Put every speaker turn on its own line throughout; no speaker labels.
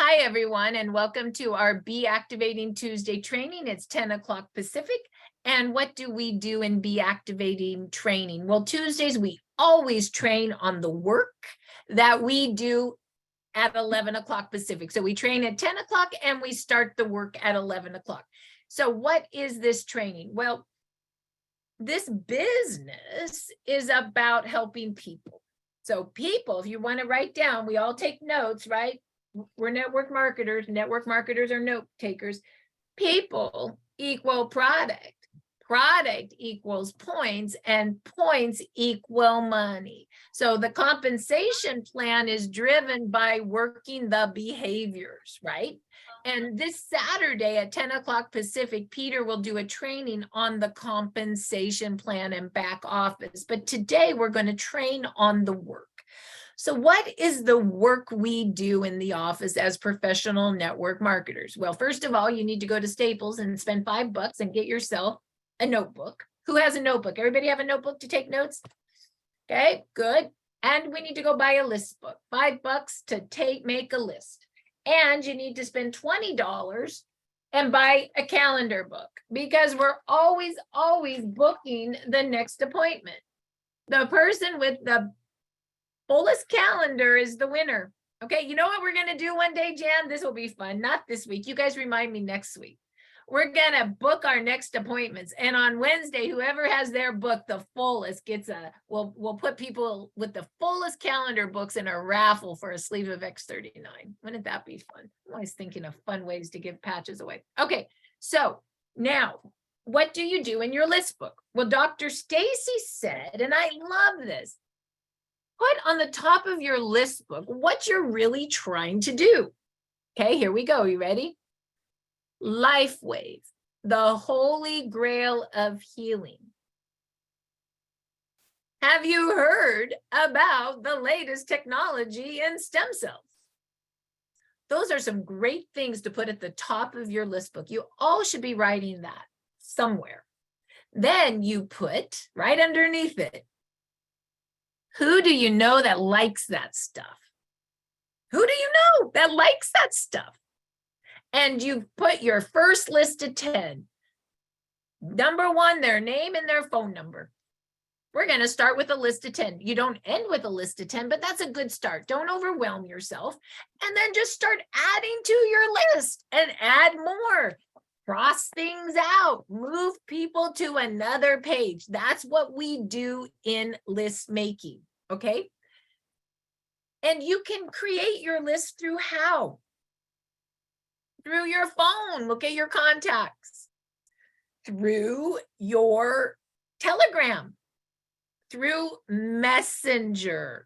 Hi, everyone, and welcome to our BeActivating Tuesday training. It's 10 o'clock Pacific. And what do we do in BeActivating training? Well, Tuesdays, we always train on the work that we do at 11 o'clock Pacific. So we train at 10 o'clock and we start the work at 11 o'clock. So what is this training? Well, this business is about helping people. So people, if you want to write down, we all take notes, right? We're network marketers. Network marketers are note takers. People equal product. Product equals points, and points equal money. So the compensation plan is driven by working the behaviors, right? And this Saturday at 10 o'clock Pacific, Peter will do a training on the compensation plan and back office. But today we're going to train on the work. So what is the work we do in the office as professional network marketers? Well, first of all, you need to go to Staples and spend $5 and get yourself a notebook. Who has a notebook? Everybody have a notebook to take notes? Okay, good. And we need to go buy a list book. $5 to make a list. And you need to spend $20 and buy a calendar book, because we're always booking the next appointment. The person with the fullest calendar is the winner. Okay, you know what we're going to do one day, Jan? This will be fun. Not this week. You guys remind me next week. We're going to book our next appointments. And on Wednesday, whoever has their book the fullest gets we'll put people with the fullest calendar books in a raffle for a sleeve of X39. Wouldn't that be fun? I'm always thinking of fun ways to give patches away. Okay, so now, what do you do in your list book? Well, Dr. Stacy said, and I love this, put on the top of your list book what you're really trying to do. Okay, here we go. You ready? LifeWave, the holy grail of healing. Have you heard about the latest technology in stem cells? Those are some great things to put at the top of your list book. You all should be writing that somewhere. Then you put right underneath it, who do you know that likes that stuff? Who do you know that likes that stuff? And you put your first list of 10. Number 1, their name and their phone number. We're going to start with a list of 10. You don't end with a list of 10, but that's a good start. Don't overwhelm yourself. And then just start adding to your list and add more. Cross things out. Move people to another page. That's what we do in list making. Okay. And you can create your list through how? Through your phone. Look at your contacts. Through your Telegram. Through Messenger.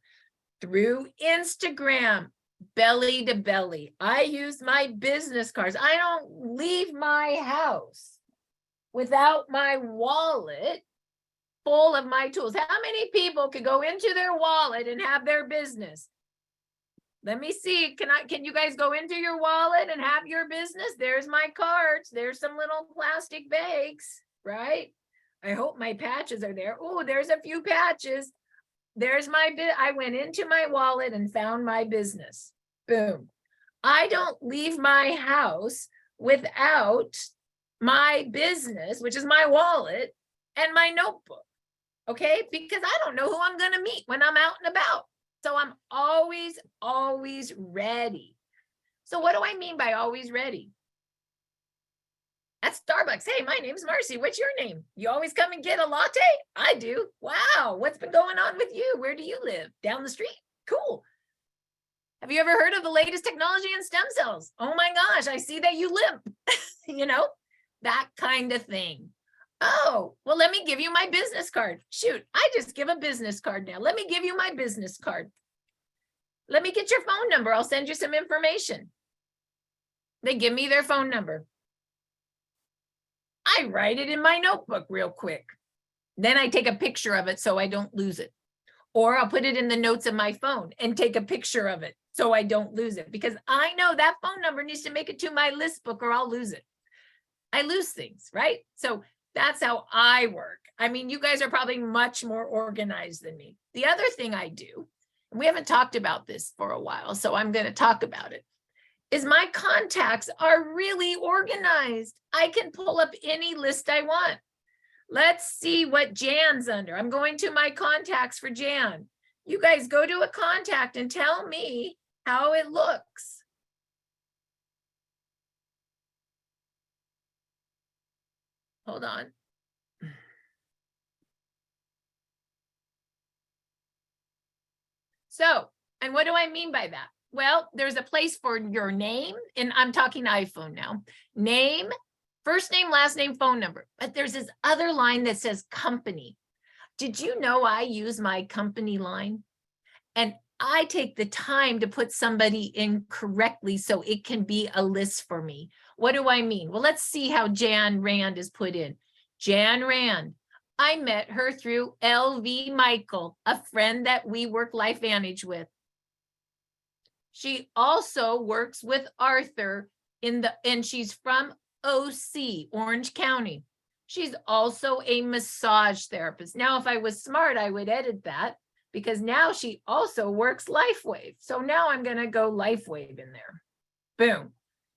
Through Instagram. Belly to belly. I use my business cards. I don't leave my house without my wallet full of my tools. How many people could go into their wallet and have their business? Let me see. Can you guys go into your wallet and have your business? There's my cards. There's some little plastic bags, right? I hope my patches are there. Oh, there's a few patches. There's I went into my wallet and found my business. Boom. I don't leave my house without my business, which is my wallet, and my notebook. Okay, because I don't know who I'm going to meet when I'm out and about. So I'm always ready. So what do I mean by always ready? At Starbucks, hey, my name's Marci. What's your name? You always come and get a latte? I do. Wow, what's been going on with you? Where do you live? Down the street? Cool. Have you ever heard of the latest technology in stem cells? Oh my gosh, I see that you limp. You know, that kind of thing. Oh, well, let me give you my business card. Shoot, I just give a business card now. Let me give you my business card. Let me get your phone number. I'll send you some information. They give me their phone number. I write it in my notebook real quick. Then I take a picture of it so I don't lose it. Or I'll put it in the notes of my phone and take a picture of it so I don't lose it. Because I know that phone number needs to make it to my list book or I'll lose it. I lose things, right? So that's how I work. I mean, you guys are probably much more organized than me. The other thing I do, and we haven't talked about this for a while, so I'm going to talk about it, is my contacts are really organized. I can pull up any list I want. Let's see what Jan's under. I'm going to my contacts for Jan. You guys go to a contact and tell me how it looks. Hold on. So, and what do I mean by that? Well, there's a place for your name, and I'm talking iPhone now. Name, first name, last name, phone number. But there's this other line that says company. Did you know I use my company line? And I take the time to put somebody in correctly so it can be a list for me. What do I mean? Well, let's see how Jan Rand is put in. Jan Rand. I met her through LV Michael, a friend that we work LifeVantage with. She also works with Arthur and she's from OC, Orange County. She's also a massage therapist. Now, if I was smart, I would edit that because now she also works LifeWave. So now I'm going to go LifeWave in there. Boom.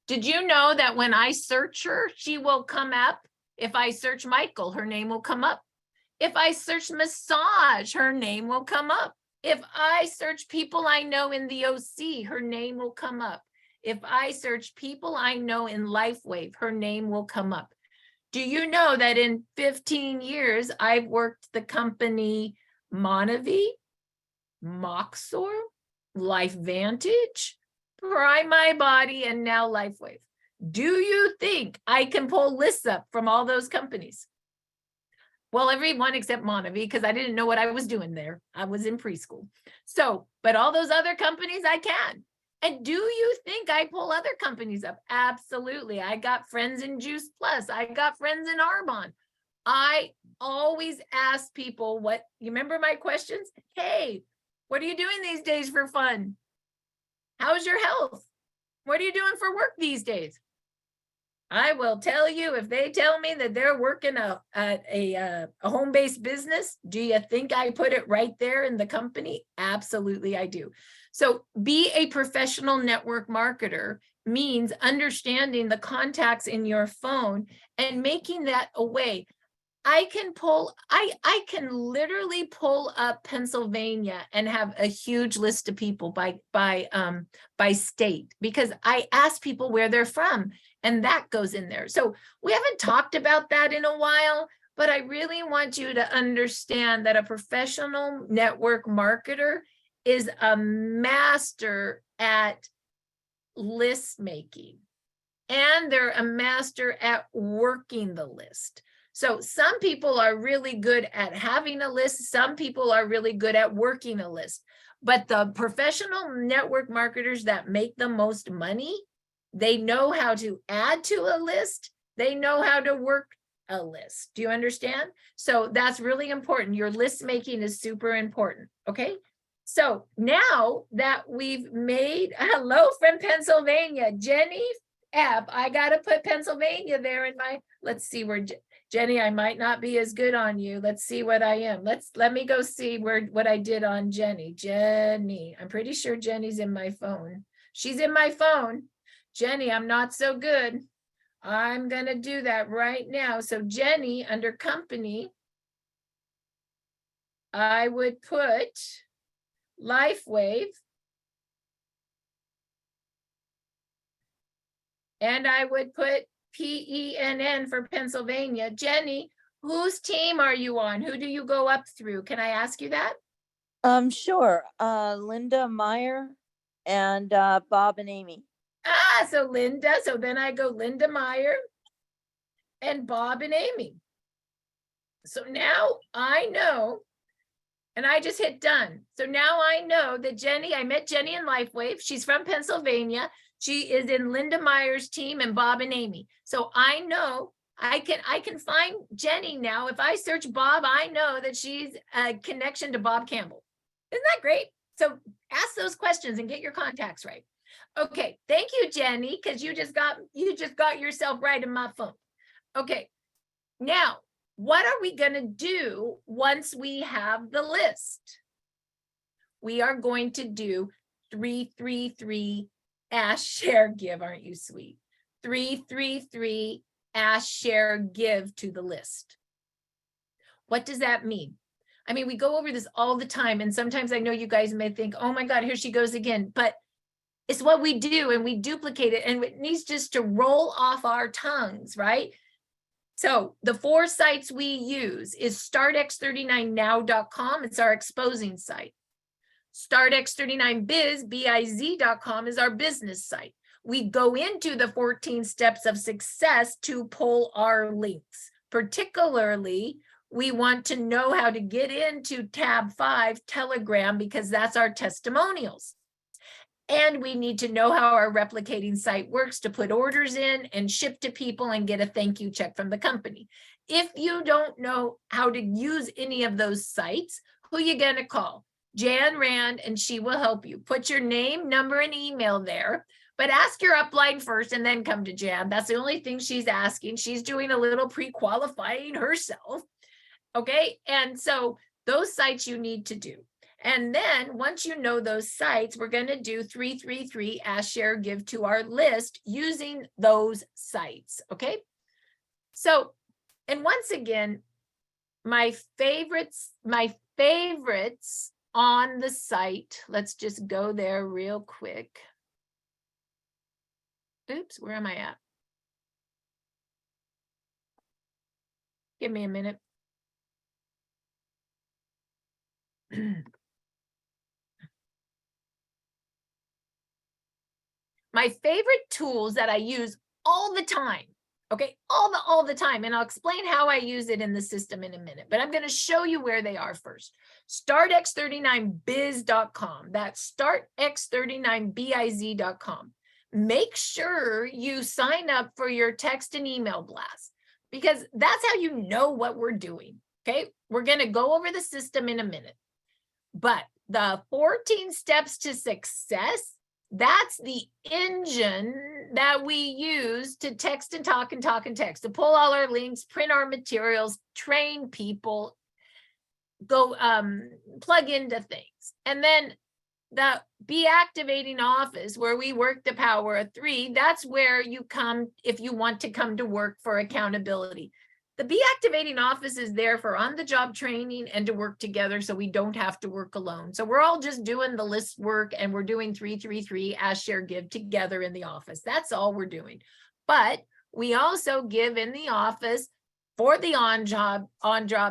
Did you know that when I search her, she will come up? If I search Michael, her name will come up. If I search massage, her name will come up. If I search people I know in the OC, her name will come up. If I search people I know in LifeWave, her name will come up. Do you know that in 15 years, I've worked the company Monavie, Moxor, LifeVantage, Prime My Body, and now LifeWave? Do you think I can pull lists up from all those companies? Well, everyone except Monavie, because I didn't know what I was doing there. I was in preschool. So, but all those other companies I can. And do you think I pull other companies up? Absolutely. I got friends in Juice Plus. I got friends in Arbonne. I always ask people what, you remember my questions? Hey, what are you doing these days for fun? How's your health? What are you doing for work these days? I will tell you, if they tell me that they're working a home-based business, do you think I put it right there in the company? Absolutely, I do. So be a professional network marketer means understanding the contacts in your phone and making that a way. I can literally pull up Pennsylvania and have a huge list of people by state, because I ask people where they're from, and that goes in there. So we haven't talked about that in a while, but I really want you to understand that a professional network marketer is a master at list making, and they're a master at working the list. So some people are really good at having a list. Some people are really good at working a list. But the professional network marketers that make the most money, they know how to add to a list. They know how to work a list. Do you understand? So that's really important. Your list making is super important. Okay. So now that we've made, hello from Pennsylvania, Jenny F. I got to put Pennsylvania there in my, let's see where Jenny, I might not be as good on you. Let's see what I am. Let me go see what I did on Jenny. Jenny, I'm pretty sure Jenny's in my phone. She's in my phone. Jenny, I'm not so good. I'm going to do that right now. So Jenny, under company, I would put LifeWave. And I would put PENN for Pennsylvania. Jenny, whose team are you on? Who do you go up through? Can I ask you that?
Sure. Linda Meyer and Bob and Amy.
So Linda. So then I go Linda Meyer and Bob and Amy. So now I know, and I just hit done. So now I know that Jenny, I met Jenny in LifeWave. She's from Pennsylvania. She is in Linda Meyer's team and Bob and Amy. So I know I can find Jenny now. If I search Bob, I know that she's a connection to Bob Campbell. Isn't that great? So ask those questions and get your contacts right. Okay, thank you, Jenny, because you just got yourself right in my phone. Okay, now what are we going to do once we have the list? We are going to do 3-3-3 Ask, share, give. Aren't you sweet? 333 ask, share, give to the list. What does that mean? I mean, we go over this all the time, and sometimes I know you guys may think, oh my God, here she goes again, but it's what we do, and we duplicate it, and it needs just to roll off our tongues, right? So the 4 sites we use is startx39now.com. It's our exposing site. StartX39biz.com is our business site. We go into the 14 steps of success to pull our links. Particularly, we want to know how to get into tab 5, Telegram, because that's our testimonials. And we need to know how our replicating site works to put orders in and ship to people and get a thank you check from the company. If you don't know how to use any of those sites, who are you going to call? Jan Rand, and she will help you. Put your name, number, and email there, but ask your upline first and then come to Jan. That's the only thing she's asking. She's doing a little pre-qualifying herself. Okay, and so those sites you need to do. And then once you know those sites, we're going to do 333 ask, share, give to our list using those sites. Okay. So, and once again, my favorites on the site, let's just go there real quick. Oops, where am I at? Give me a minute. My favorite tools that I use all the time, okay, all the time, and I'll explain how I use it in the system in a minute, but I'm going to show you where they are first. StartX39biz.com. That's StartX39biz.com. Make sure you sign up for your text and email blast, because that's how you know what we're doing, okay? We're going to go over the system in a minute, but the 14 steps to success, that's the engine that we use to text and talk and talk and text, to pull all our links, print our materials, train people, go plug into things. And then the BeActivating office, where we work the power of 3, that's where you come if you want to come to work for accountability. The BeActivating office is there for on-the-job training and to work together so we don't have to work alone. So we're all just doing the list work, and we're doing 333 ask, share, give together in the office. That's all we're doing. But we also give in the office for the on-job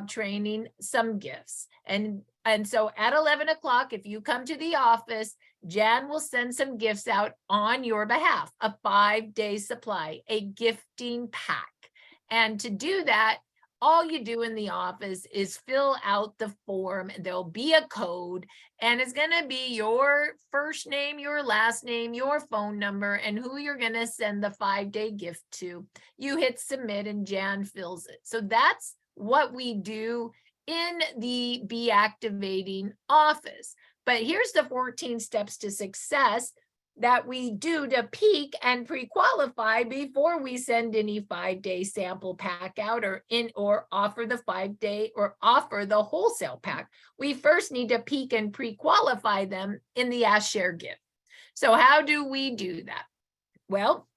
training some gifts. And so at 11 o'clock, if you come to the office, Jan will send some gifts out on your behalf, a 5-day supply, a gifting pack. And to do that, all you do in the office is fill out the form. There'll be a code, and it's going to be your first name, your last name, your phone number, and who you're going to send the 5-day gift to. You hit submit, and Jan fills it. So that's what we do in the BeActivating office. But here's the 14 steps to success that we do to peak and pre-qualify before we send any 5-day sample pack out or offer the 5-day or offer the wholesale pack. We first need to peak and pre-qualify them in the ask, share, give. So how do we do that? Well,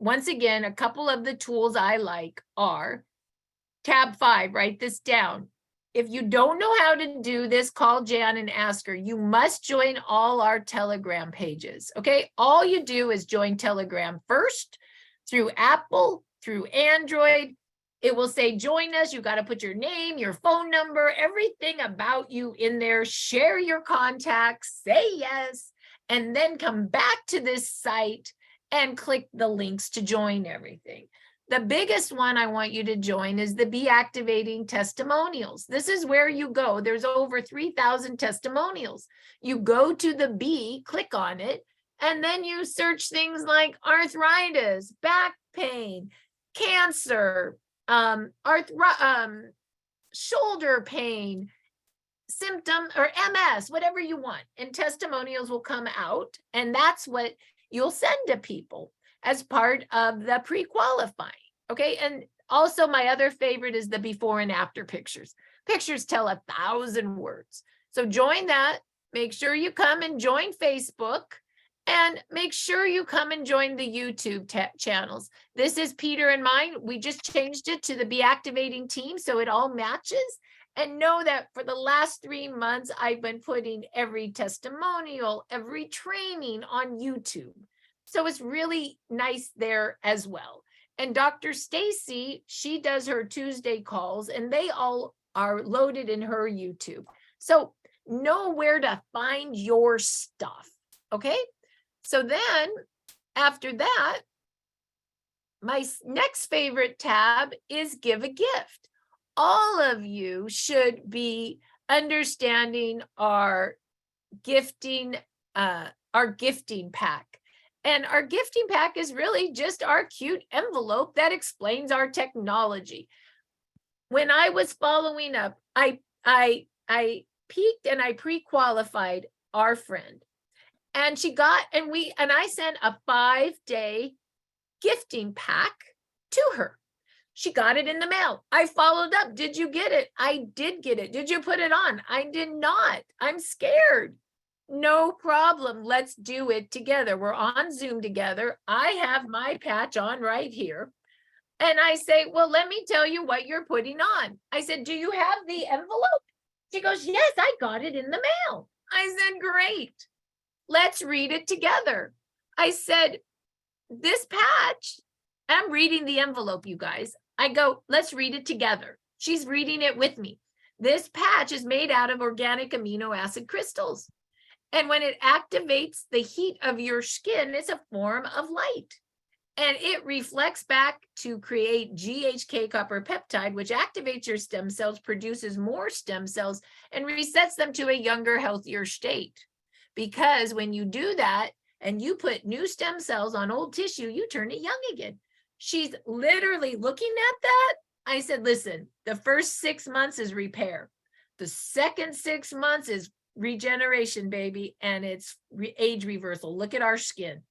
once again, a couple of the tools I like are tab 5, write this down. If you don't know how to do this, call Jan and ask her. You must join all our Telegram pages, okay? All you do is join Telegram first through Apple, through Android. It will say, join us. You got to put your name, your phone number, everything about you in there. Share your contacts, say yes, and then come back to this site and click the links to join everything. The biggest one I want you to join is the BeActivating testimonials. This is where you go. There's over 3,000 testimonials. You go to the B, click on it, and then you search things like arthritis, back pain, cancer, shoulder pain, symptom or MS, whatever you want. And testimonials will come out, and that's what you'll send to people as part of the pre-qualifying, okay? And also my other favorite is the before and after pictures. Pictures tell 1,000 words. So join that, make sure you come and join Facebook, And make sure you come and join the YouTube channels. This is Peter and mine. We just changed it to the BeActivating team so it all matches. And know that for the last 3 months, I've been putting every testimonial, every training on YouTube. So it's really nice there as well. And Dr. Stacy, she does her Tuesday calls and they all are loaded in her YouTube. So know where to find your stuff, okay? So then after that, my next favorite tab is Give a Gift. All of you should be understanding our gifting pack. And our gifting pack is really just our cute envelope that explains our technology. When I was following up, I peeked and I pre-qualified our friend. And she got, and I sent a 5-day gifting pack to her. She got it in the mail. I followed up. Did you get it? I did get it. Did you put it on? I did not. I'm scared. No problem. Let's do it together. We're on Zoom together. I have my patch on right here. And I say, well, let me tell you what you're putting on. I said, do you have the envelope? She goes, yes, I got it in the mail. I said, great. Let's read it together. I said, this patch, I'm reading the envelope, you guys. I go, let's read it together. She's reading it with me. This patch is made out of organic amino acid crystals. And when it activates the heat of your skin, it's a form of light. And it reflects back to create GHK copper peptide, which activates your stem cells, produces more stem cells, and resets them to a younger, healthier state. Because when you do that and you put new stem cells on old tissue, you turn it young again. She's literally looking at that. I said, listen, the first 6 months is repair. The second 6 months is regeneration, baby, and it's age reversal. Look at our skin.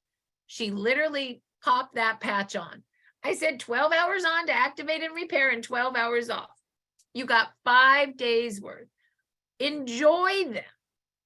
She literally popped that patch on. I said 12 hours on to activate and repair and 12 hours off. You got 5 days worth. Enjoy them.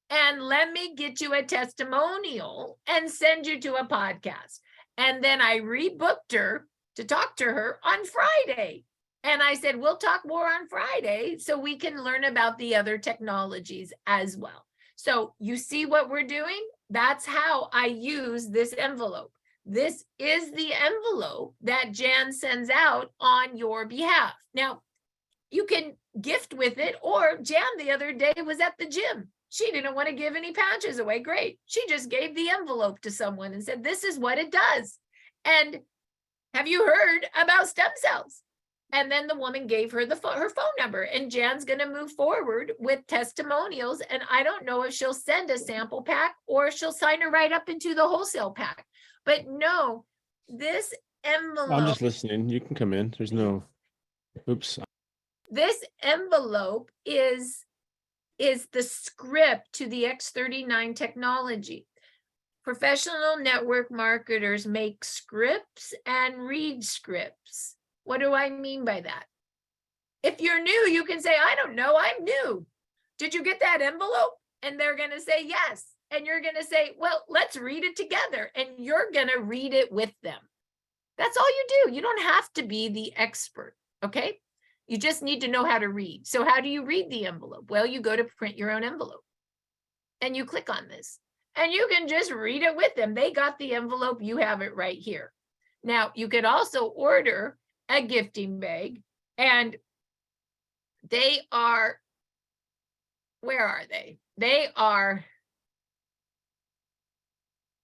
And let me get you a testimonial and send you to a podcast. And then I rebooked her to talk to her on Friday. And I said, we'll talk more on Friday so we can learn about the other technologies as well. So you see what we're doing? That's how I use this envelope. This is the envelope that Jan sends out on your behalf. Now, you can gift with it, or Jan the other day was at the gym. She didn't want to give any patches away. Great. She just gave the envelope to someone and said, this is what it does. And have you heard about stem cells? And then the woman gave her her phone number, and Jan's going to move forward with testimonials. And I don't know if she'll send a sample pack or she'll sign her right up into the wholesale pack. But no, this envelope.
I'm just listening. You can come in. There's no, oops.
This envelope is the script to the X39 technology. Professional network marketers make scripts and read scripts. What do I mean by that? If you're new, you can say, I don't know, I'm new. Did you get that envelope? And they're going to say yes. And you're going to say, well, let's read it together. And you're going to read it with them. That's all you do. You don't have to be the expert, okay? You just need to know how to read. So how do you read the envelope? Well, you go to print your own envelope and you click on this and you can just read it with them. They got the envelope. You have it right here. Now, you could also order a gifting bag, and they are, where are they? They are,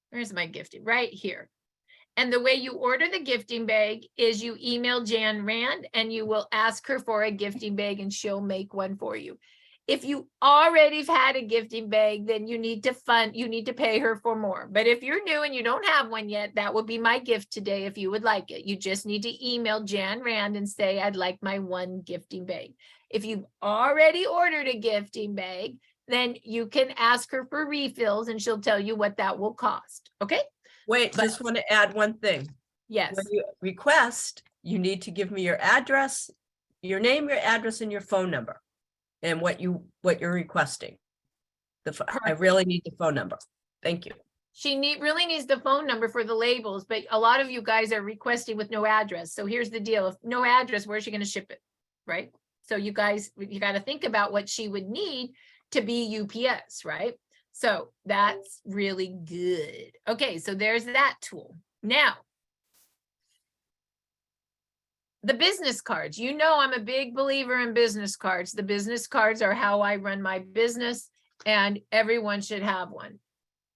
where's my gifting? Right here. And the way you order the gifting bag is you email Jan Rand and you will ask her for a gifting bag and she'll make one for you. If you already have had a gifting bag, then you need to pay her for more. But if you're new and you don't have one yet, that would be my gift today if you would like it. You just need to email Jan Rand and say, I'd like my one gifting bag. If you've already ordered a gifting bag, then you can ask her for refills and she'll tell you what that will cost. Okay?
Wait, just want to add one thing.
Yes.
When you request, you need to give me your address, your name, your address, and your phone number, and what you're requesting. I really need the phone number. Thank you.
really needs the phone number for the labels, but a lot of you guys are requesting with no address. So here's the deal. If no address, where's she going to ship it? Right? So you guys, you got to think about what she would need to be UPS, right? So that's really good. Okay, so there's that tool. Now, the business cards. You know, I'm a big believer in business cards. The business cards are how I run my business, and everyone should have one.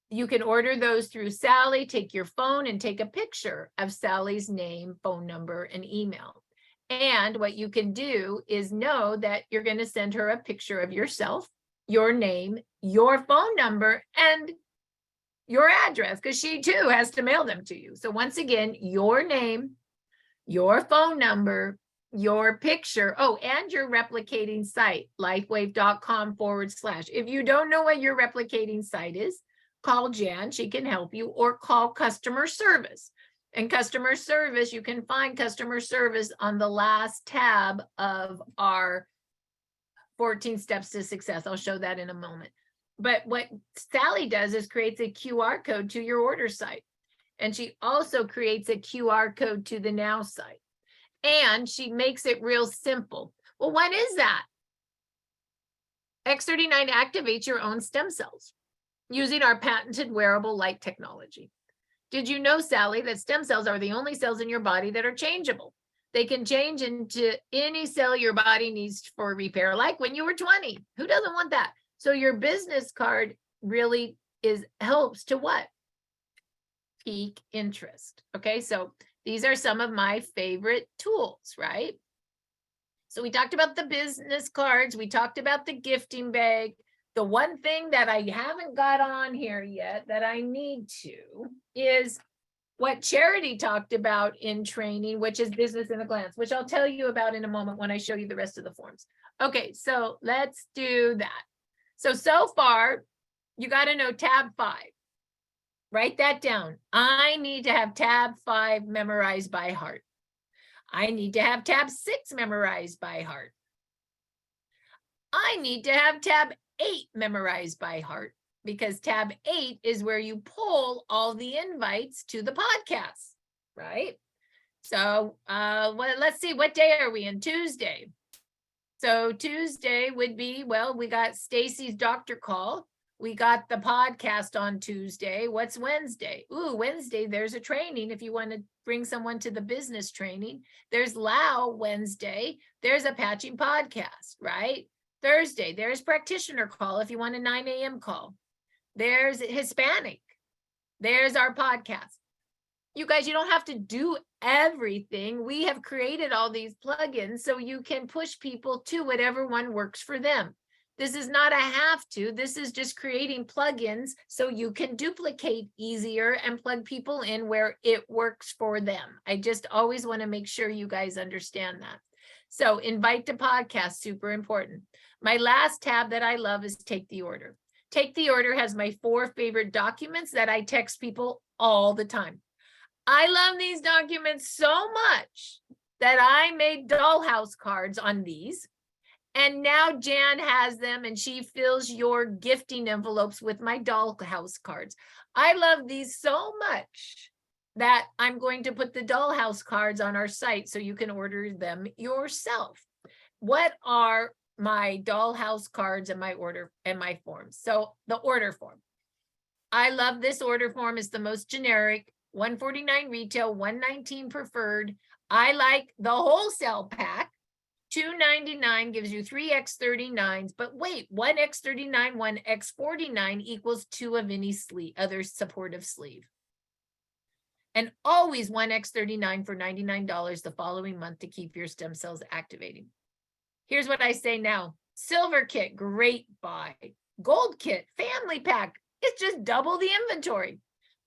You can order those through Sally. Take your phone and take a picture of Sally's name, phone number, and email. And what you can do is know that you're going to send her a picture of yourself, your name, your phone number, and your address, because she too has to mail them to you. So once again, your name, your phone number, your picture, oh, and your replicating site, lifewave.com/. If you don't know what your replicating site is, call Jan, she can help you, or call customer service. And customer service, you can find customer service on the last tab of our 14 steps to success. I'll show that in a moment. But what Sally does is creates a QR code to your order site. And she also creates a QR code to the Now site. And she makes it real simple. Well, what is that? X39 activates your own stem cells using our patented wearable light technology. Did you know, Sally, that stem cells are the only cells in your body that are changeable? They can change into any cell your body needs for repair, like when you were 20. Who doesn't want that? So your business card really helps to what? Peak interest. Okay, so these are some of my favorite tools, right? So we talked about the business cards. We talked about the gifting bag. The one thing that I haven't got on here yet that I need to is what Charity talked about in training, which is business in a glance, which I'll tell you about in a moment when I show you the rest of the forms. Okay, so let's do that. So far, you got to know tab 5. Write that down. I need to have tab 5 memorized by heart. I need to have tab 6 memorized by heart. I need to have tab 8 memorized by heart, because tab 8 is where you pull all the invites to the podcast, right? So let's see, what day are we in? Tuesday. So Tuesday would be, well, we got Stacy's doctor call. We got the podcast on Tuesday. What's Wednesday? Ooh, Wednesday, there's a training if you want to bring someone to the business training. There's Lao Wednesday. There's a patching podcast, right? Thursday, there's practitioner call if you want a 9 a.m. call. There's Hispanic. There's our podcast. You guys, you don't have to do everything. We have created all these plugins so you can push people to whatever one works for them. This is not a have to. This is just creating plugins so you can duplicate easier and plug people in where it works for them. I just always want to make sure you guys understand that. So invite to podcast, super important. My last tab that I love is take the order. Take the order has my 4 favorite documents that I text people all the time. I love these documents so much that I made Dollhouse cards on these. And now Jan has them and she fills your gifting envelopes with my Dollhouse cards. I love these so much that I'm going to put the Dollhouse cards on our site so you can order them yourself. What are my Dollhouse cards and my order and my forms? So the order form. I love this order form. It's the most generic, $149 retail, $119 preferred. I like the wholesale pack. $299 gives you 3 X39s, but wait, 1 X39, 1 X49 equals 2 of any other supportive sleeve. And always 1 X39 for $99 the following month to keep your stem cells activating. Here's what I say now. Silver kit, great buy. Gold kit, family pack, it's just double the inventory.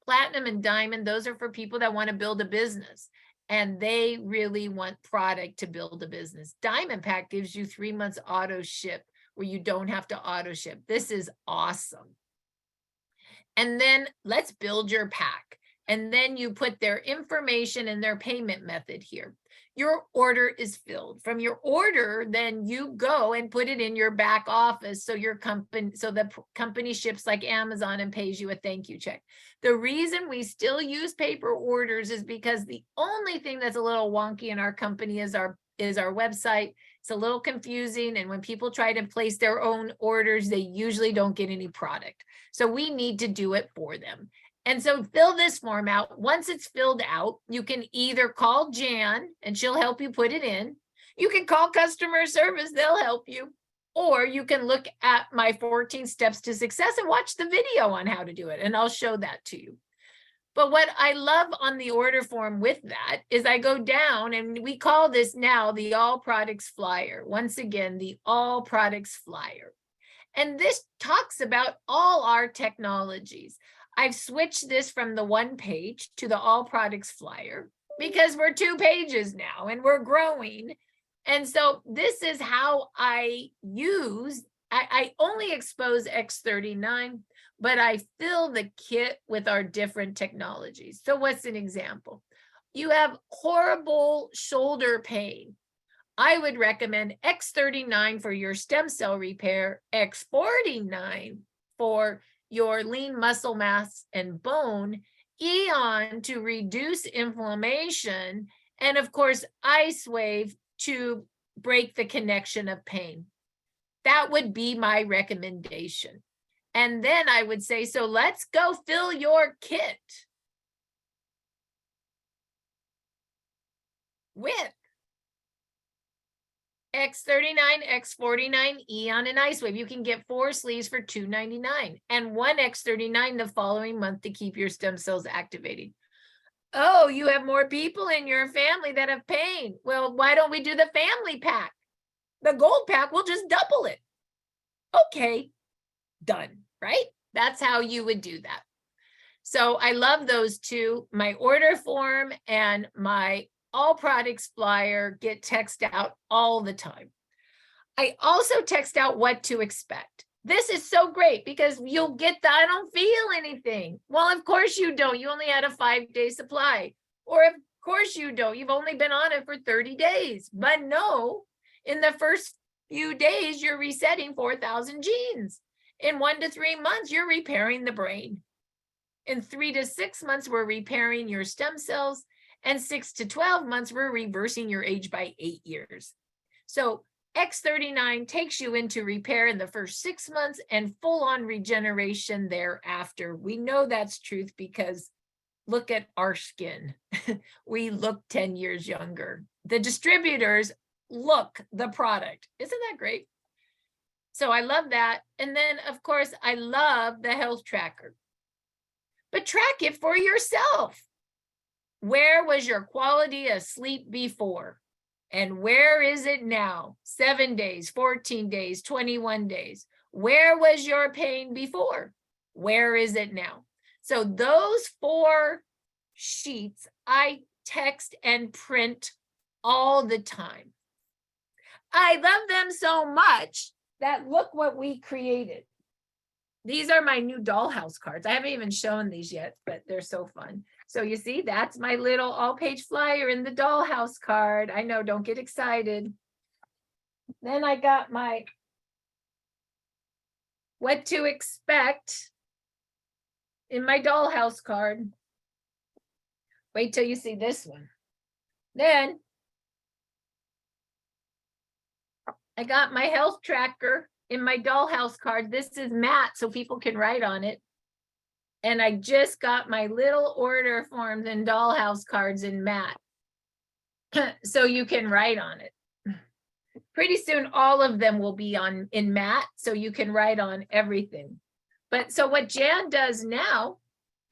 Platinum and diamond, those are for people that want to build a business. And they really want product to build a business. Diamond pack gives you 3 months auto ship where you don't have to auto ship. This is awesome. And then let's build your pack. And then you put their information and their payment method here. your order is filled. From your order, then you go and put it in your back office so your company, so the company ships like Amazon and pays you a thank you check. The reason we still use paper orders is because the only thing that's a little wonky in our company is our website. It's a little confusing, and when people try to place their own orders, they usually don't get any product. So we need to do it for them. And so fill this form out. Once it's filled out, you can either call Jan and she'll help you put it in. You can call customer service, they'll help you. Or you can look at my 14 steps to success and watch the video on how to do it. And I'll show that to you. But what I love on the order form with that is I go down, and we call this now the all products flyer. Once again, the all products flyer. And this talks about all our technologies. I've switched this from the one page to the all products flyer because we're 2 pages now and we're growing. And so this is how I use, I only expose X39, but I fill the kit with our different technologies. So what's an example? You have horrible shoulder pain. I would recommend X39 for your stem cell repair, X49 for your lean muscle mass and bone, Eon to reduce inflammation, and of course, Ice Wave to break the connection of pain. That would be my recommendation. And then I would say, so let's go fill your kit with X39, X49, Eon, and Ice Wave. You can get 4 sleeves for $2.99 and 1 X39 the following month to keep your stem cells activating. Oh, you have more people in your family that have pain. Well, why don't we do the family pack? The gold pack, we'll just double it. Okay, done, right? That's how you would do that. So I love those two. My order form and my all products flyer get texted out all the time. I also text out what to expect. This is so great because you'll get the, I don't feel anything. Well, of course you don't. You only had a 5-day supply. Or of course you don't. You've only been on it for 30 days. But no, in the first few days, you're resetting 4,000 genes. In 1 to 3 months, you're repairing the brain. In 3 to 6 months, we're repairing your stem cells. And 6 to 12 months, we're reversing your age by 8 years. So X39 takes you into repair in the first 6 months and full-on regeneration thereafter. We know that's truth because look at our skin. We look 10 years younger. The distributors look the product. Isn't that great? So I love that. And then, of course, I love the health tracker. But track it for yourself. Where was your quality of sleep before? And where is it now? 7 days, 14 days, 21 days. Where was your pain before? Where is it now? So those 4 sheets I text and print all the time. I love them so much that look what we created. These are my new Dollhouse cards. I haven't even shown these yet, but they're so fun. So you see, that's my little all-page flyer in the Dollhouse card. I know, don't get excited. Then I got my what to expect in my Dollhouse card. Wait till you see this one. Then I got my health tracker in my Dollhouse card. This is matte, so people can write on it. And I just got my little order forms and Dollhouse cards in matte. So you can write on it. Pretty soon, all of them will be in matte, so you can write on everything. But so what Jan does now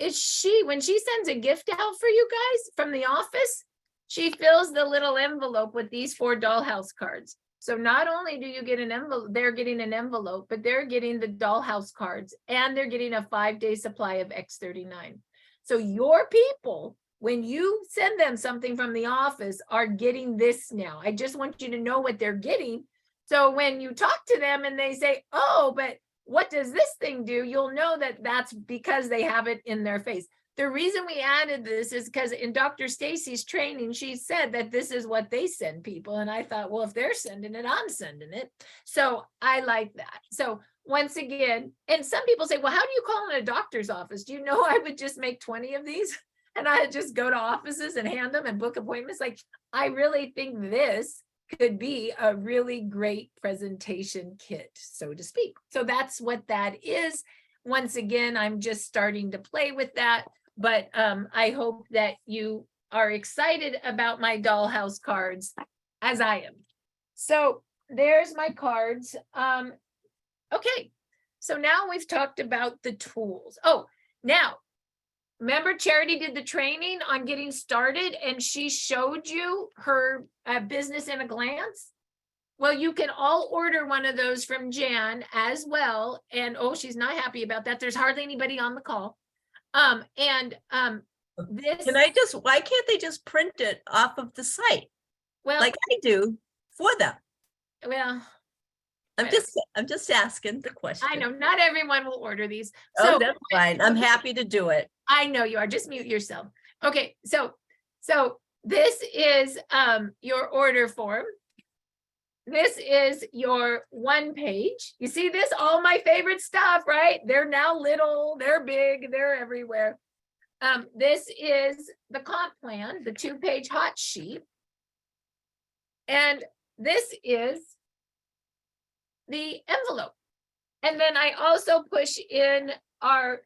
is when she sends a gift out for you guys from the office, she fills the little envelope with these 4 Dollhouse cards. So not only do you get an envelope, they're getting an envelope, but they're getting the Dollhouse cards and they're getting a 5-day supply of X39. So your people, when you send them something from the office, are getting this now. I just want you to know what they're getting. So when you talk to them and they say, oh, but what does this thing do? You'll know that that's because they have it in their face. the reason we added this is because in Dr. Stacy's training, she said that this is what they send people. And I thought, well, if they're sending it, I'm sending it. So I like that. So once again, and some people say, well, how do you call in a doctor's office? Do you know I would just make 20 of these and I'd just go to offices and hand them and book appointments? Like, I really think this could be a really great presentation kit, so to speak. So that's what that is. Once again, I'm just starting to play with that, but I hope that you are excited about my Dollhouse cards as I am. So there's my cards. Okay, so now we've talked about the tools. Oh, now, remember Charity did the training on getting started and she showed you her business in a glance? Well, you can all order one of those from Jan as well. And oh, she's not happy about that. There's hardly anybody on the call. This,
Why can't they just print it off of the site
well,
like I do for them?
well,
I'm just asking the question.
I know not everyone will order these.
Oh,
So
that's fine. I'm happy to do it.
I know you are. Just mute yourself. Okay, so this is your order form. This is your one page. You see this? All my favorite stuff, right? They're now little, they're big, they're everywhere. This is the comp plan, the 2-page hot sheet. And this is the envelope. And then I also push in our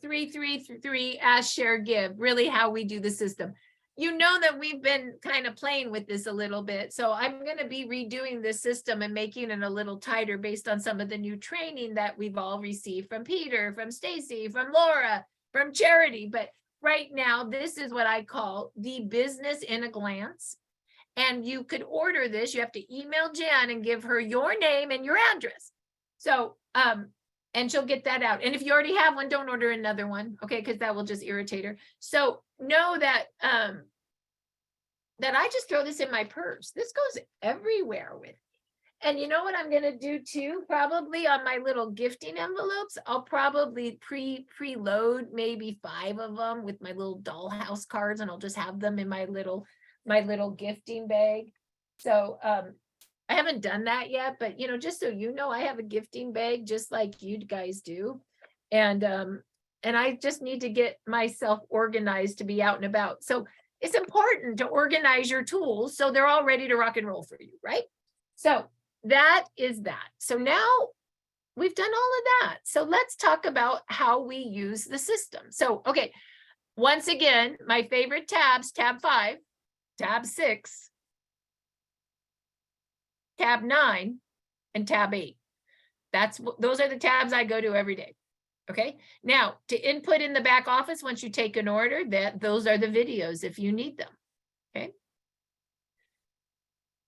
333 Ask, Share, Give, really how we do the system. You know that we've been kind of playing with this a little bit. So I'm going to be redoing this system and making it a little tighter based on some of the new training that we've all received from Peter, from Stacy, from Laura, from Charity. But right now, this is what I call the business in a glance. And you could order this. You have to email Jan and give her your name and your address. So, and she'll get that out. And if you already have one, don't order another one, okay? Because that will just irritate her. So know that that I just throw this in my purse. This goes everywhere with me. And you know what I'm gonna do too? Probably on my little gifting envelopes, I'll probably preload maybe 5 of them with my little Dollhouse cards, and I'll just have them in my little gifting bag. So I haven't done that yet, but you know, just so you know, I have a gifting bag just like you guys do. And I just need to get myself organized to be out and about. So it's important to organize your tools so they're all ready to rock and roll for you, right? So that is that. So now we've done all of that. So let's talk about how we use the system. So, okay, once again, my favorite tabs, tab 5, tab 6, tab 9, and tab 8. Those are the tabs I go to every day. Okay, now to input in the back office, once you take an order, those are the videos if you need them. Okay.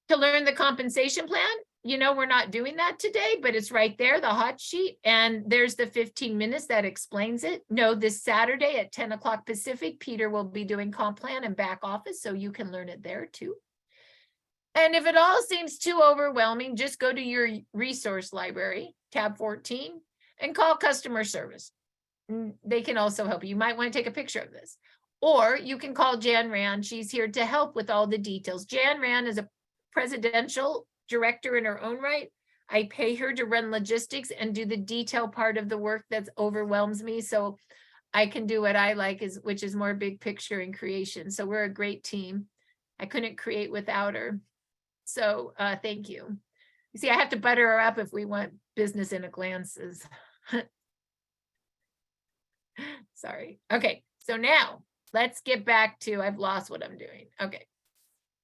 To learn the compensation plan, you know, we're not doing that today, but it's right there, the hot sheet, and there's the 15 minutes that explains it. No, this Saturday at 10 o'clock Pacific, Peter will be doing comp plan and back office, so you can learn it there too. And if it all seems too overwhelming, just go to your resource library, tab 14, and call customer service. They can also help you. You might want to take a picture of this. Or you can call Jan Rand. She's here to help with all the details. Jan Rand is a presidential director in her own right. I pay her to run logistics and do the detail part of the work that overwhelms me. So I can do what I like, which is more big picture and creation. So we're a great team. I couldn't create without her. So thank you. You see, I have to butter her up if we want business in a glances. Sorry. Okay, so now let's get back to, I've lost what I'm doing. Okay.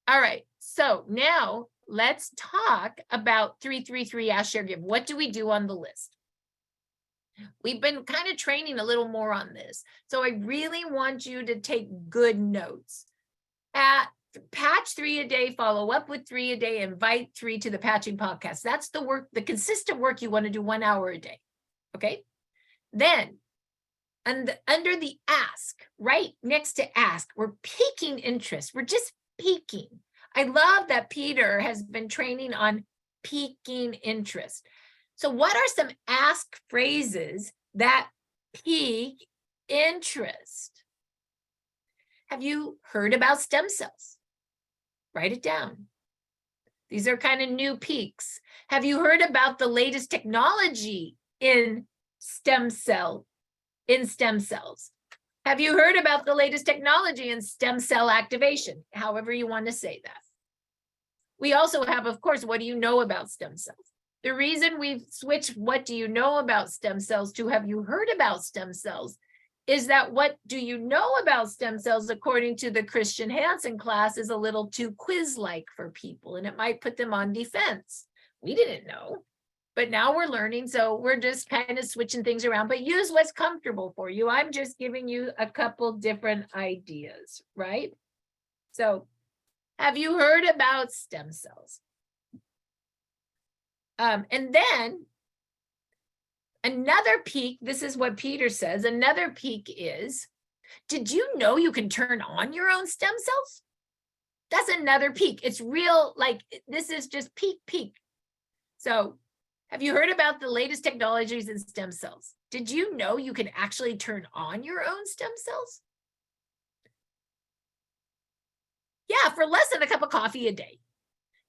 All right. So now let's talk about 333 Ask, Share, Give. What do we do on the list? We've been kind of training a little more on this. So I really want you to take good notes. Patch 3 a day, follow up with 3 a day, invite 3 to the patching podcast. That's the work, the consistent work you want to do 1 hour a day. Okay. Then under the ask, right next to ask, we're piquing interest. We're just piquing. I love that Peter has been training on piquing interest. So what are some ask phrases that pique interest. Have you heard about stem cells? Write it down. These are kind of new peaks. Have you heard about the latest technology in stem cells? Have you heard about the latest technology in stem cell activation? However you want to say that. We also have, of course, what do you know about stem cells? The reason we've switched what do you know about stem cells to have you heard about stem cells is that what do you know about stem cells, according to the Christian Hansen class, is a little too quiz-like for people, and it might put them on defense. We didn't know, but now we're learning, so we're just kind of switching things around, but use what's comfortable for you. I'm just giving you a couple different ideas, right? So, have you heard about stem cells? And then another peak, this is what Peter says, another peak is, did you know you can turn on your own stem cells? That's another peak. It's real, like this is just peak. So have you heard about the latest technologies in stem cells? Did you know you can actually turn on your own stem cells? Yeah, for less than a cup of coffee a day.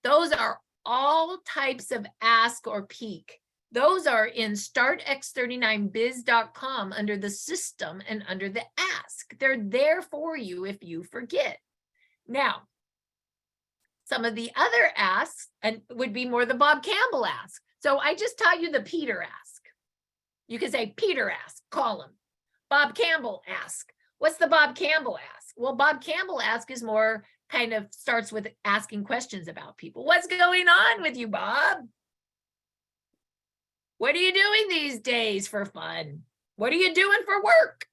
Those are all types of ask or peak. Those are in startx39biz.com under the system and under the ask. They're there for you if you forget. Now, some of the other asks and would be more the Bob Campbell ask. So I just taught you the Peter ask. You can say Peter ask, call him. Bob Campbell ask. What's the Bob Campbell ask? Well, Bob Campbell ask is more kind of starts with asking questions about people. What's going on with you, Bob? What are you doing these days for fun? What are you doing for work?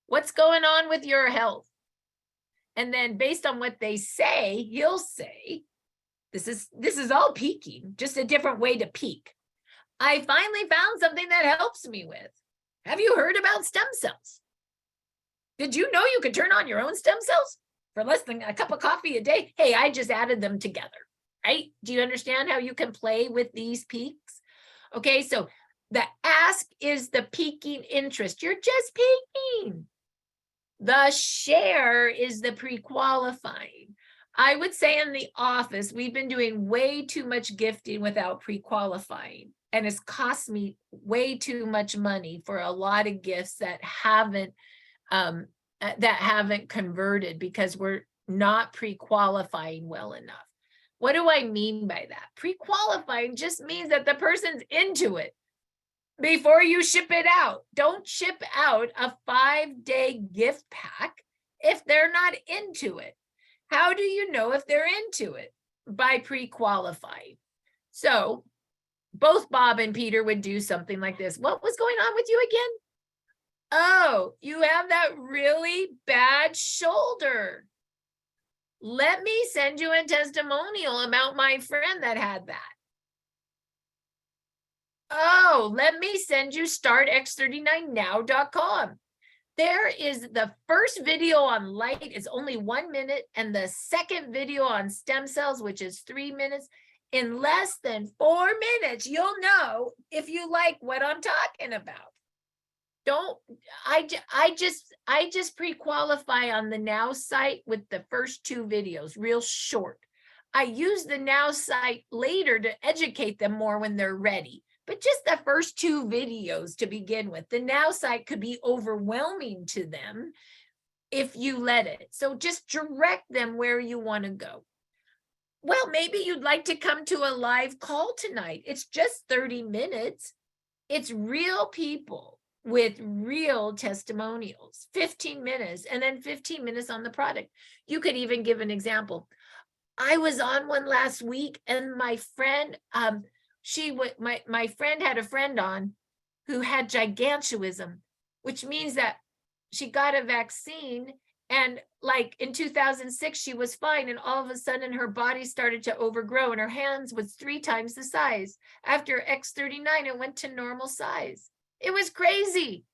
What's going on with your health? And then based on what they say, he'll say, this is all peaking, just a different way to peak. I finally found something that helps me with. Have you heard about stem cells? Did you know you could turn on your own stem cells for less than a cup of coffee a day? Hey, I just added them together, right? Do you understand how you can play with these peaks? Okay, so the ask is the peaking interest. You're just peaking. The share is the pre-qualifying. I would say in the office, we've been doing way too much gifting without pre-qualifying. And it's cost me way too much money for a lot of gifts that haven't converted because we're not pre-qualifying well enough. What do I mean by that? Pre-qualifying just means that the person's into it before you ship it out. Don't ship out a 5-day gift pack if they're not into it. How do you know if they're into it? By pre-qualifying. So both Bob and Peter would do something like this. What was going on with you again? Oh, you have that really bad shoulder. Let me send you a testimonial about my friend that had that. Oh, let me send you startx39now.com. There is the first video on light is only 1 minute, and the second video on stem cells, which is 3 minutes. In less than 4 minutes, you'll know if you like what I'm talking about. I just pre-qualify on the Now site with the first 2 videos, real short. I use the Now site later to educate them more when they're ready. But just the first 2 videos to begin with. The Now site could be overwhelming to them if you let it. So just direct them where you want to go. Well, maybe you'd like to come to a live call tonight. It's just 30 minutes. It's real people with real testimonials, 15 minutes, and then 15 minutes on the product. You could even give an example. I was on one last week, and my friend, my friend had a friend on who had gigantism, which means that she got a vaccine, and like in 2006 she was fine, and all of a sudden her body started to overgrow and her hands was 3 times the size. After X39 it went to normal size. It was crazy.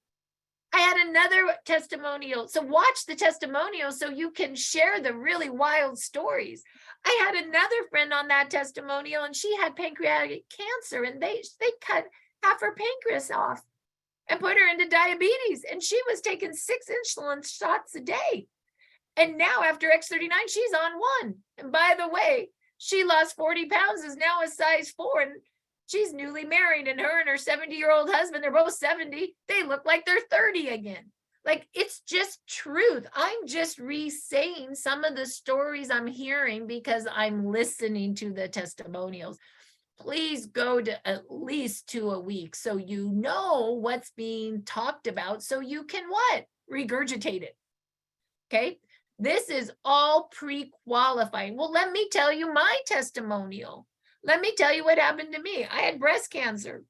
I had another testimonial. So watch the testimonial so you can share the really wild stories. I had another friend on that testimonial, and she had pancreatic cancer, and they cut half her pancreas off. and put her into diabetes. And she was taking 6 insulin shots a day. And now after X39, she's on 1. And by the way, she lost 40 pounds, is now a size 4. And she's newly married, and her and her 70-year-old husband, they're both 70. They look like they're 30 again. Like, it's just truth. I'm just re-saying some of the stories I'm hearing because I'm listening to the testimonials. Please go to at least 2 a week so you know what's being talked about so you can what? Regurgitate it. Okay? This is all pre-qualifying. Well, let me tell you my testimonial. Let me tell you what happened to me. I had breast cancer.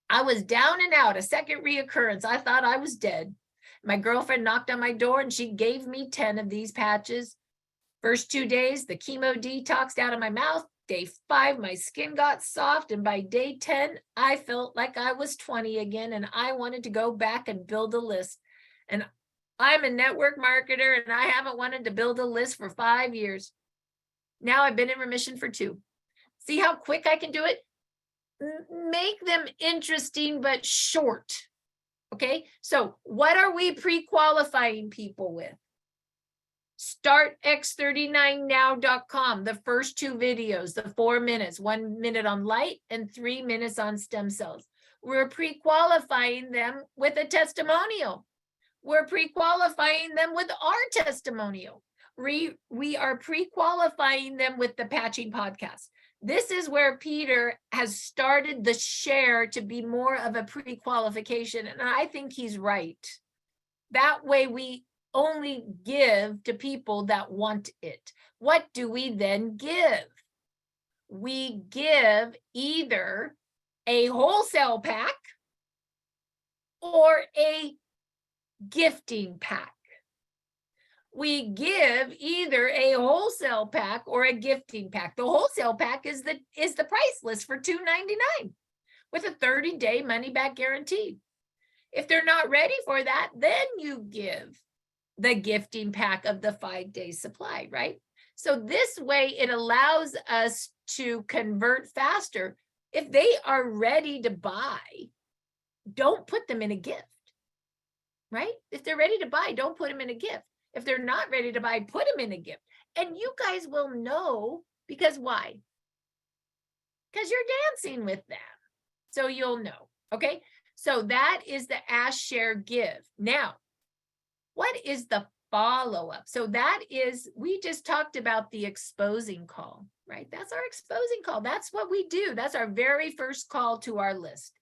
I was down and out, a second reoccurrence. I thought I was dead. My girlfriend knocked on my door and she gave me 10 of these patches. First 2 days, the chemo detoxed out of my mouth. Day 5, my skin got soft. And by day 10, I felt like I was 20 again. And I wanted to go back and build a list. And I'm a network marketer and I haven't wanted to build a list for 5 years. Now I've been in remission for 2. See how quick I can do it? Make them interesting but short. Okay, so what are we pre-qualifying people with? Start X39now.com, the first 2 videos, the 4 minutes, 1 minute on light and 3 minutes on stem cells. We're pre-qualifying them with a testimonial. We're pre-qualifying them with our testimonial. We are pre-qualifying them with the Patching podcast. This is where Peter has started the share to be more of a pre-qualification. And I think he's right. That way we only give to people that want it. What do we then give? We give either a wholesale pack or a gifting pack. We give either a wholesale pack or a gifting pack. The wholesale pack is the price list for $2.99 with a 30-day money back guarantee. If they're not ready for that, then you give the gifting pack of the 5-day supply, right? So this way it allows us to convert faster. If they are ready to buy, don't put them in a gift, right? If they're ready to buy, don't put them in a gift. If they're not ready to buy, put them in a gift. And you guys will know, because why? Because you're dancing with them. So you'll know, okay? So that is the Ask, Share, Give. Now, what is the follow-up? So that is, we just talked about the exposing call, right? That's our exposing call. That's what we do. That's our very first call to our list.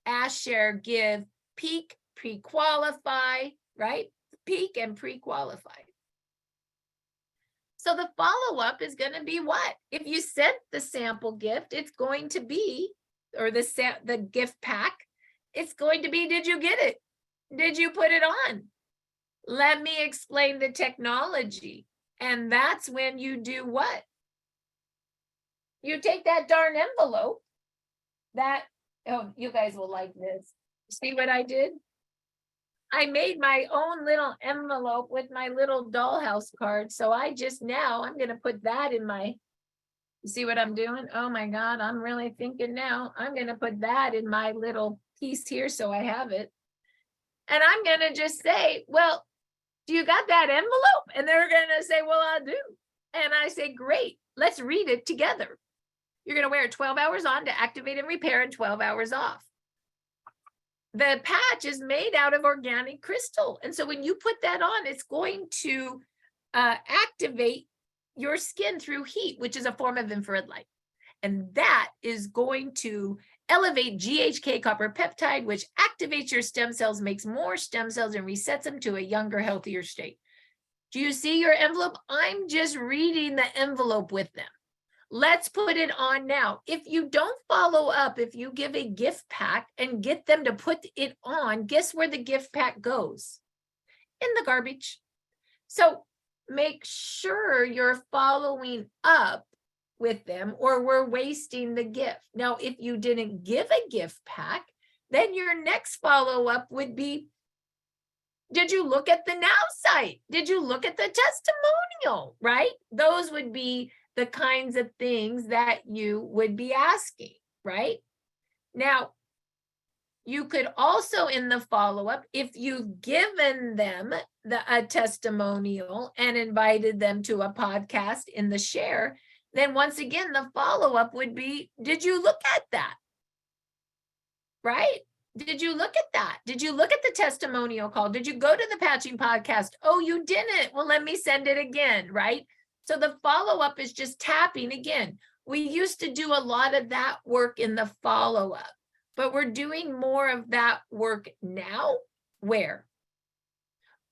Ask, Share, Give, peak, pre-qualify, right? Peak and pre-qualify. So the follow-up is going to be what? If you sent the sample gift, it's going to be, or the gift pack, it's going to be, did you get it? Did you put it on? Let me explain the technology. And that's when you do what? You take that darn envelope oh, you guys will like this. See what I did? I made my own little envelope with my little dollhouse card. So I'm going to put that in my, you see what I'm doing? Oh my God, I'm really thinking now. I'm going to put that in my little piece here so I have it. And I'm going to just say, well, do you got that envelope? And they're going to say, well, I do. And I say, great, let's read it together. You're going to wear it 12 hours on to activate and repair and 12 hours off. The patch is made out of organic crystal. And so when you put that on, it's going to activate your skin through heat, which is a form of infrared light. And that is going to elevate GHK copper peptide, which activates your stem cells, makes more stem cells, and resets them to a younger, healthier state. Do you see your envelope? I'm just reading the envelope with them. Let's put it on now. If you don't follow up, if you give a gift pack and get them to put it on, guess where the gift pack goes? In the garbage. So make sure you're following up with them or we're wasting the gift. Now, if you didn't give a gift pack, then your next follow-up would be, did you look at the Now site? Did you look at the testimonial, right? Those would be the kinds of things that you would be asking, right? Now, You could also in the follow-up, if you've given them a testimonial and invited them to a podcast in the share, then once again, the follow-up would be, did you look at that? Right? Did you look at that? Did you look at the testimonial call? Did you go to the patching podcast? Oh, you didn't. Well, let me send it again, right? So the follow-up is just tapping again. We used to do a lot of that work in the follow-up, but we're doing more of that work now. Where?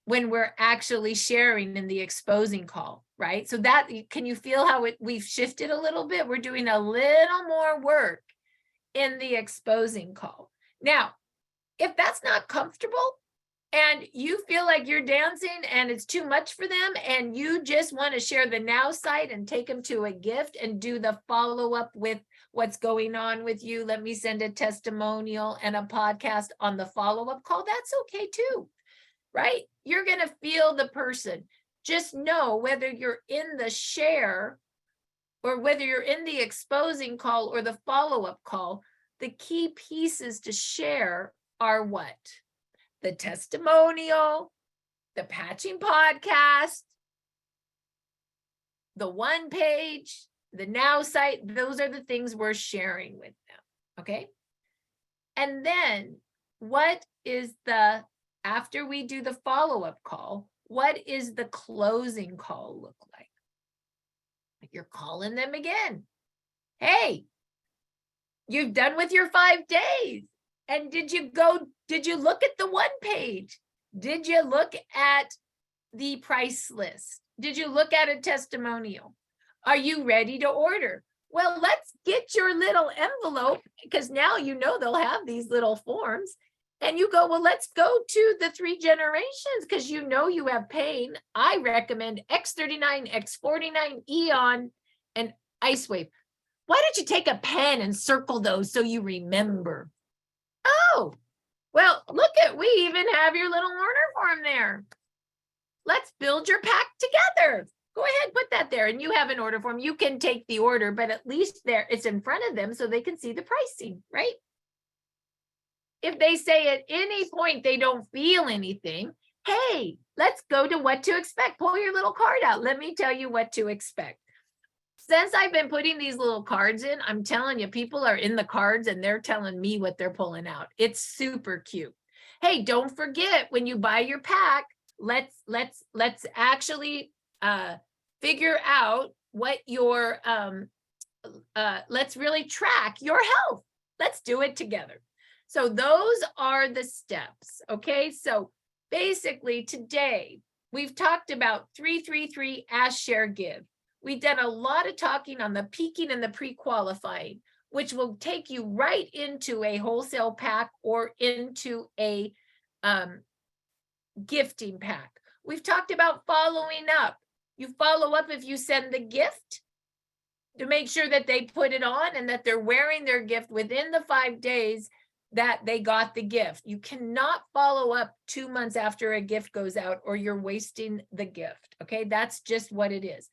When we're actually sharing in the exposing call, right? So that, can you feel how we've shifted a little bit? We're doing a little more work in the exposing call. Now, if that's not comfortable and you feel like you're dancing and it's too much for them and you just want to share the now site and take them to a gift and do the follow-up with what's going on with you, let me send a testimonial and a podcast on the follow-up call, that's okay too, right? You're going to feel the person. Just know whether you're in the share or whether you're in the exposing call or the follow-up call, the key pieces to share are what? The testimonial, the patching podcast, the one page, the now site. Those are the things we're sharing with them, okay? And then what is the, after we do the follow-up call, what is the closing call look like? You're calling them again. Hey, you've done with your 5 days. And did you look at the one page? Did you look at the price list? Did you look at a testimonial? Are you ready to order? Well, let's get your little envelope, because now you know they'll have these little forms. And you go, well, let's go to the 3 generations, because you know you have pain. I recommend X39, X49, Eon, and Ice Wave. Why don't you take a pen and circle those so you remember? Oh, well, look at, we even have your little order form there. Let's build your pack together. Go ahead, put that there, and you have an order form. You can take the order, but at least there it's in front of them so they can see the pricing, right? If they say at any point they don't feel anything, hey, let's go to what to expect. Pull your little card out. Let me tell you what to expect. Since I've been putting these little cards in, I'm telling you, people are in the cards and they're telling me what they're pulling out. It's super cute. Hey, don't forget when you buy your pack, let's actually figure out what your, let's really track your health. Let's do it together. So those are the steps, okay? So basically today, we've talked about 333 Ask, Share, Give. We've done a lot of talking on the peaking and the pre-qualifying, which will take you right into a wholesale pack or into a gifting pack. We've talked about following up. You follow up if you send the gift to make sure that they put it on and that they're wearing their gift within the 5 days that they got the gift. You cannot follow up 2 months after a gift goes out or you're wasting the gift, okay? That's just what it is.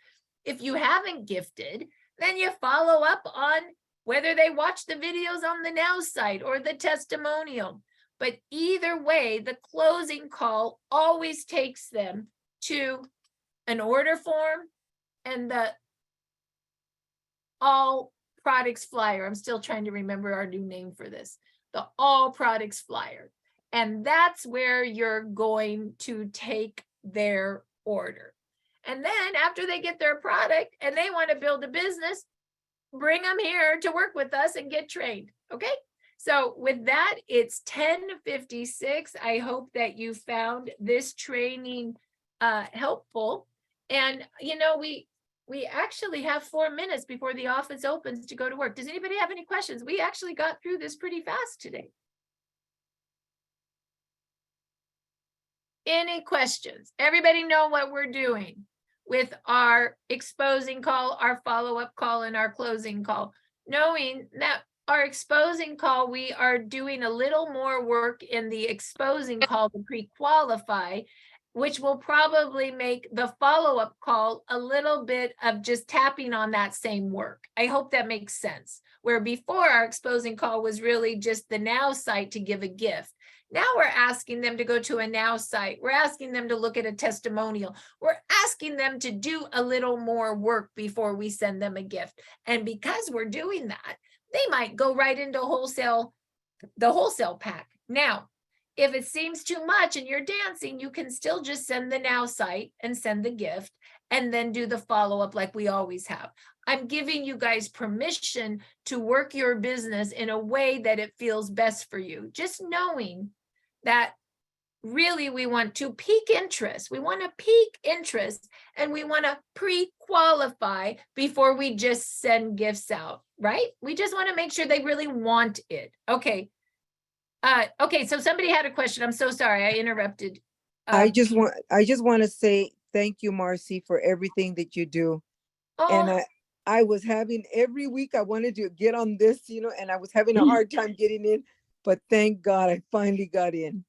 If you haven't gifted, then you follow up on whether they watch the videos on the Now site or the testimonial. But either way, the closing call always takes them to an order form and the all products flyer. I'm still trying to remember our new name for this. The all products flyer. And that's where you're going to take their order. And then after they get their product and they want to build a business, bring them here to work with us and get trained. Okay. So with that, it's 10:56. I hope that you found this training helpful. And, you know, we actually have 4 minutes before the office opens to go to work. Does anybody have any questions? We actually got through this pretty fast today. Any questions? Everybody know what we're doing with our exposing call, our follow-up call, and our closing call, knowing that our exposing call, we are doing a little more work in the exposing call to pre-qualify, which will probably make the follow-up call a little bit of just tapping on that same work. I hope that makes sense. where before our exposing call was really just the Now site to give a gift. Now we're asking them to go to a Now site. We're asking them to look at a testimonial. We're asking them to do a little more work before we send them a gift. And because we're doing that, they might go right into the wholesale pack. Now, if it seems too much and you're dancing, you can still just send the Now site and send the gift and then do the follow-up like we always have. I'm giving you guys permission to work your business in a way that it feels best for you. Just knowing that really we want to peak interest. We want to peak interest and we want to pre-qualify before we just send gifts out, right? We just want to make sure they really want it. Okay. Okay, so somebody had a question. I'm so sorry, I interrupted.
I just want to say thank you, Marci, for everything that you do. And
Oh,
I was having every week I wanted to get on this, and I was having a hard time getting in, but thank God I finally got in.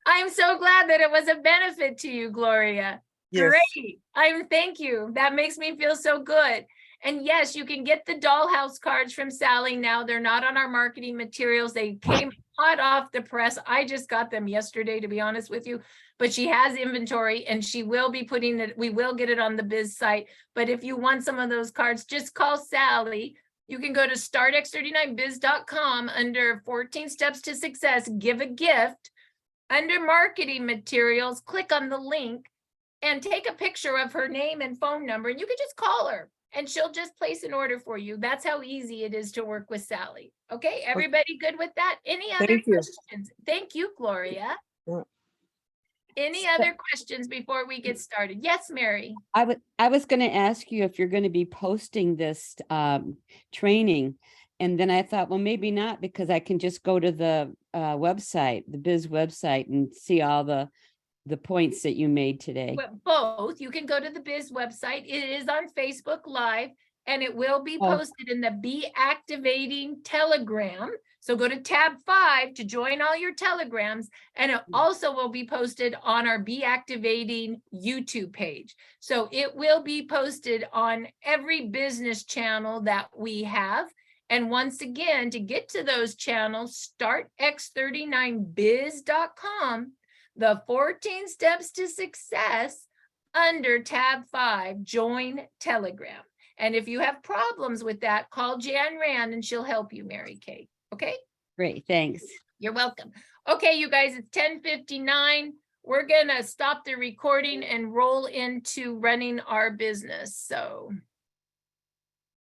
I'm so glad that it was a benefit to you, Gloria.
Yes.
Great. Thank you. That makes me feel so good. And yes, you can get the Dollhouse cards from Sally now. They're not on our marketing materials. They came hot off the press. I just got them yesterday, to be honest with you, but she has inventory and she will be putting it, we will get it on the biz site. But if you want some of those cards, just call Sally. You can go to startx39biz.com under 14 steps to success, give a gift. Under marketing materials, click on the link and take a picture of her name and phone number, and you can just call her and she'll just place an order for you. That's how easy it is to work with Sally. Okay, everybody good with that? Any other
Thank you.
questions? Thank you, Gloria.
Yeah.
Any other questions before we get started? Yes, Mary.
I was going to ask you if you're going to be posting this training, and then I thought, well, maybe not, because I can just go to the website, the biz website, and see all the points that you made today.
Well, both. You can go to the biz website. It is on Facebook Live and it will be
Oh.
posted in the BeActivating Telegram. So go to tab 5 to join all your telegrams, and it also will be posted on our BeActivating YouTube page. So it will be posted on every business channel that we have. And once again, to get to those channels, startx39biz.com, the 14 steps to success under tab 5, join Telegram. And if you have problems with that, call Jan Rand and she'll help you, Mary Kay. Okay?
Great, thanks.
You're welcome. Okay, you guys, it's 10:59. We're gonna stop the recording and roll into running our business. So